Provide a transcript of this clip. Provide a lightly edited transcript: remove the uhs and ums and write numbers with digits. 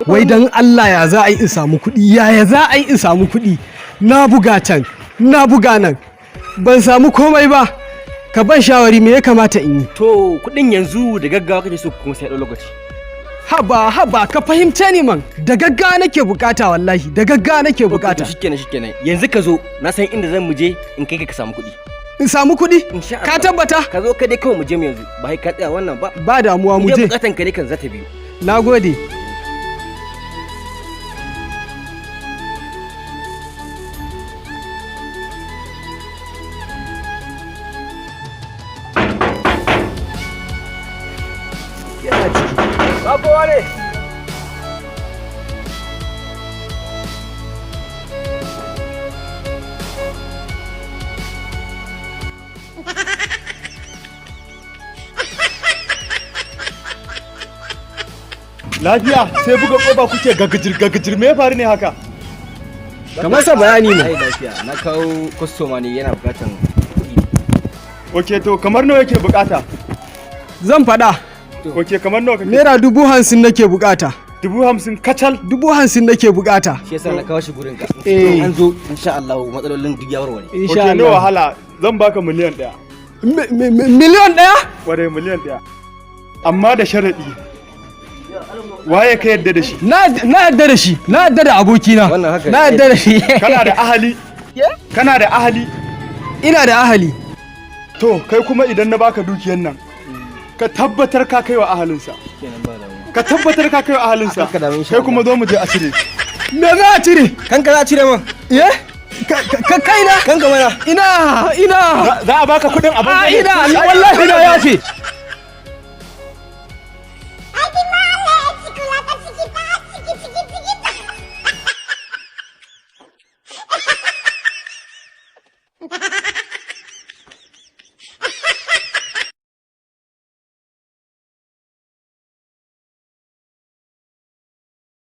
wai dan Allah ya za a yi in samu kuɗi, yaya za a yi in samu kuɗi? Na buga can, na buga nan, ban samu komai ba. Ka ban shawari me ya kamata in yi? To kuɗin yanzu da gaggawa kake so kuma sai ɗau lokaci. Haba ka fahimce ni man, da gaggawa nake bukata wallahi, da gaggawa nake bukata. Shikenan. Yanzu ka zo, na san inda zan mu je in kai ka samu kuɗi. In samu kuɗi? Ka tabbata? Ka zo ka dai kawai mu je mu yanzu, ba ka tsaya wannan ba. Ba damuwa mu je. Idan bukatan ka ne kan za ta biyu. Nagode. Kowa ne. Lafiya sai buga koba kuke gagajir me ya faru ne haka? Kamar sa bayani ne. Ai lafiya, na kawo customer ne yana bukatan kuɗi. Okay to kamar nawa yake bukata? Zan faɗa. Okay kamar nawa kake? Naira 50,000 nake bukata. 50,000 kacal? 50,000 nake bukata. Shi yasa na kawo shi gurin ka. Eh. An zo insha Allah matsalolin duk ya warware. Insha Okay no Allah. wahala zan baka miliyan 1. Miliyon ɗaya? Kware miliyan 1. Amma da sharadi. Waye ka yadda da shi? Na yadda da shi, na yadda da abokina. Wannan haka ne. Na yadda da shi. Kana da ahali? Kana da ahali? Ina da ahali. To kai kuma idan na baka dukiyan nan ka tabbatar ka kai wa ahalinsa. Ka tabbatar ka kai wa ahalinsa. Kai kuma zo mu je a cire. Me za a cire? Kanka za a cire man. Ka kai na? Kanka mana. Ina. Za a baka kudin abin Ina, wallahi na yafe. Ha ha ha!